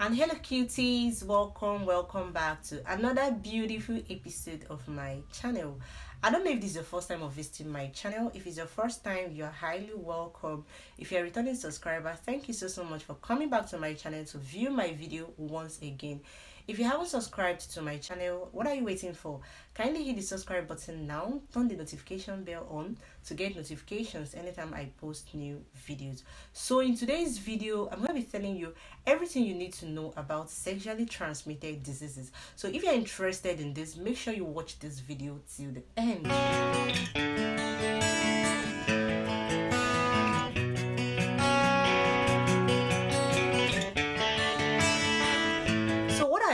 And hello cuties, welcome back to another beautiful episode of my channel. I don't know if this is your first time of visiting my channel. If it's your first time, you're highly welcome. If you're a returning subscriber, thank you so much for coming back to my channel to view my video once again. If you haven't subscribed to my channel, what are you waiting for? Kindly hit the subscribe button now, turn the notification bell on to get notifications anytime I post new videos. So in today's video, I'm going to be telling you everything you need to know about sexually transmitted diseases. So if you're interested in this, make sure you watch this video till the end.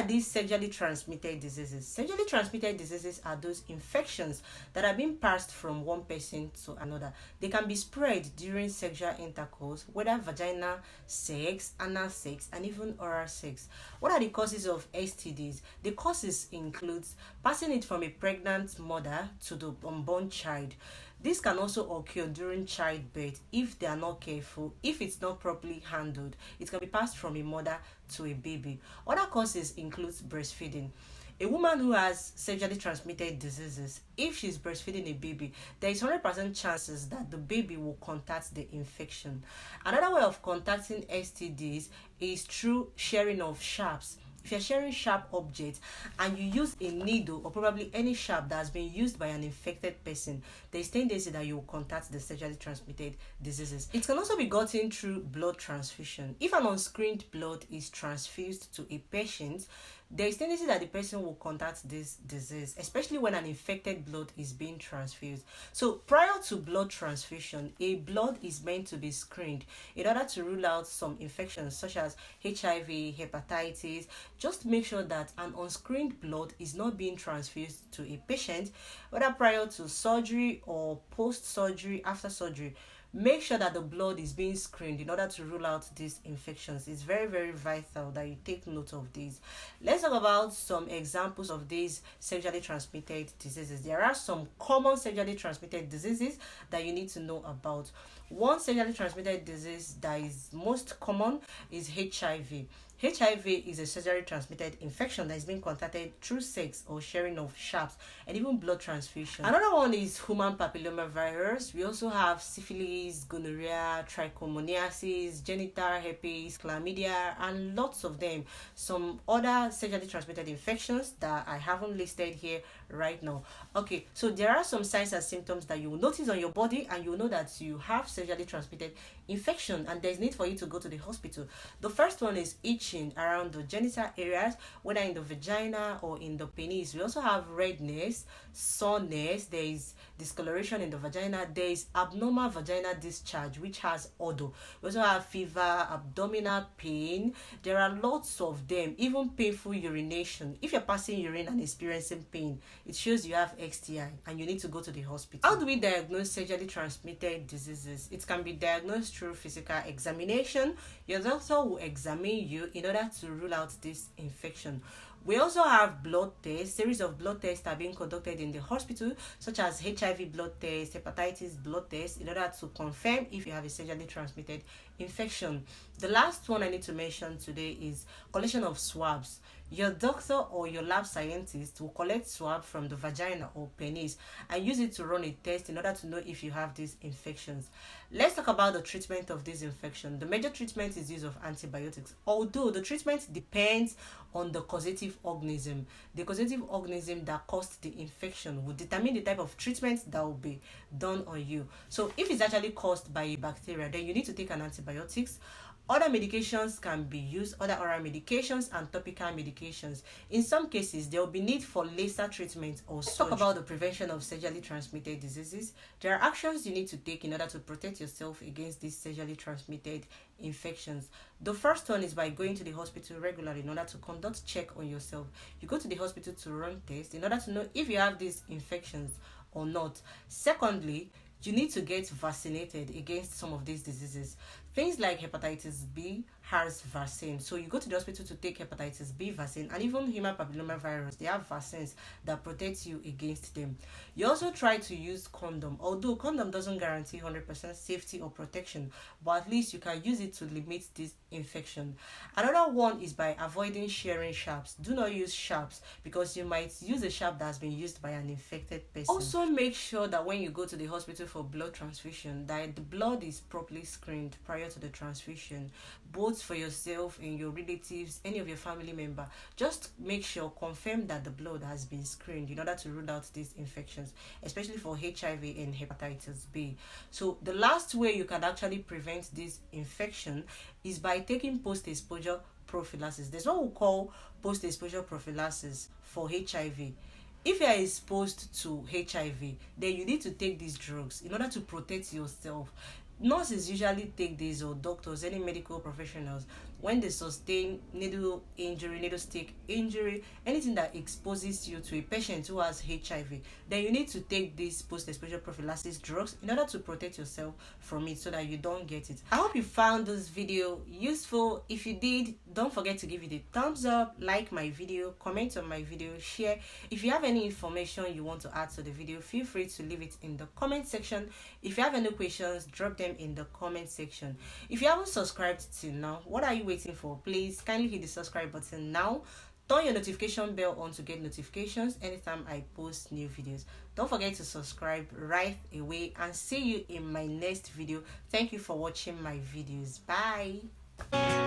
These sexually transmitted diseases. Sexually transmitted diseases are those infections that are being passed from one person to another. They can be spread during sexual intercourse, whether vaginal sex, anal sex, and even oral sex. What are the causes of STDs? The causes includes passing it from a pregnant mother to the unborn child. This can also occur during childbirth if they are not careful. If it's not properly handled, it can be passed from a mother to a baby. Other causes includes breastfeeding. A woman who has sexually transmitted diseases, if she's breastfeeding a baby, there is 100% chances that the baby will contact the infection. Another way of contacting STDs is through sharing of sharps. If you're sharing sharp objects and you use a needle or probably any sharp that has been used by an infected person, there is tendency that you will contact the sexually transmitted diseases. It can also be gotten through blood transfusion. If an unscreened blood is transfused to a patient, there is tendency that the person will contact this disease, especially when an infected blood is being transfused. So prior to blood transfusion, a blood is meant to be screened in order to rule out some infections such as HIV, hepatitis. Just make sure that an unscreened blood is not being transfused to a patient, whether prior to surgery or post-surgery, after surgery. Make sure that the blood is being screened in order to rule out these infections. It's very vital that you take note of these. Let's talk about some examples of these sexually transmitted diseases. There are some common sexually transmitted diseases that you need to know about. One sexually transmitted disease that is most common is HIV. HIV is a sexually transmitted infection that is being contacted through sex or sharing of sharps and even blood transfusion. Another one is human papillomavirus. We also have syphilis, gonorrhea, trichomoniasis, genital herpes, chlamydia, and lots of them. Some other sexually transmitted infections that I haven't listed here right now. Okay, so there are some signs and symptoms that you will notice on your body and you will know that you have sexually transmitted infection and there's need for you to go to the hospital. The first one is itching around the genital areas, whether in the vagina or in the penis. We also have redness, soreness, there is discoloration in the vagina, there is abnormal vaginal discharge which has odor. We also have fever, abdominal pain. There are lots of them, even painful urination. If you're passing urine and experiencing pain, it shows you have STI and you need to go to the hospital. How do we diagnose sexually transmitted diseases? It can be diagnosed through physical examination. Your doctor will examine you in order to rule out this infection. We also have blood tests. Series of blood tests are being conducted in the hospital, such as HIV blood test, hepatitis blood test, in order to confirm if you have a sexually transmitted infection. The last one I need to mention today is collection of swabs. Your doctor or your lab scientist will collect swab from the vagina or penis and use it to run a test in order to know if you have these infections. Let's talk about the treatment of this infection. The major treatment is use of antibiotics, although the treatment depends on the causative organism. The causative organism that caused the infection will determine the type of treatment that will be done on you. So if it's actually caused by a bacteria, then you need to take an antibiotics. Other medications can be used, other oral medications and topical medications. In some cases, there will be need for laser treatment or surgery. Let's talk about the prevention of sexually transmitted diseases. There are actions you need to take in order to protect yourself against these sexually transmitted infections. The first one is by going to the hospital regularly in order to conduct check on yourself. You go to the hospital to run tests in order to know if you have these infections or not. Secondly, you need to get vaccinated against some of these diseases. Things like hepatitis B has vaccine. So you go to the hospital to take hepatitis B vaccine, and even human papillomavirus, they have vaccines that protect you against them. You also try to use condom, although condom doesn't guarantee 100% safety or protection, but at least you can use it to limit this infection. Another one is by avoiding sharing sharps. Do not use sharps because you might use a sharp that has been used by an infected person. Also, make sure that when you go to the hospital for blood transfusion, that the blood is properly screened prior to the transfusion, both for yourself and your relatives, any of your family member. Just make sure, confirm that the blood has been screened in order to rule out these infections, especially for HIV and hepatitis B. So the last way you can actually prevent this infection is by taking post-exposure prophylaxis. There's what we call post-exposure prophylaxis for HIV. If you are exposed to HIV, then you need to take these drugs in order to protect yourself. Nurses usually take these, or doctors, any medical professionals, when they sustain needle injury, needle stick injury, anything that exposes you to a patient who has HIV, then you need to take these post-exposure prophylaxis drugs in order to protect yourself from it so that you don't get it. I hope you found this video useful. If you did, don't forget to give it a thumbs up, like my video, comment on my video, share. If you have any information you want to add to the video, feel free to leave it in the comment section. If you have any questions, drop them in the comment section. If you haven't subscribed till now, what are you waiting for? Please kindly hit the subscribe button now. Turn your notification bell on to get notifications anytime I post new videos. Don't forget to subscribe right away, and see you in my next video. Thank you for watching my videos. Bye.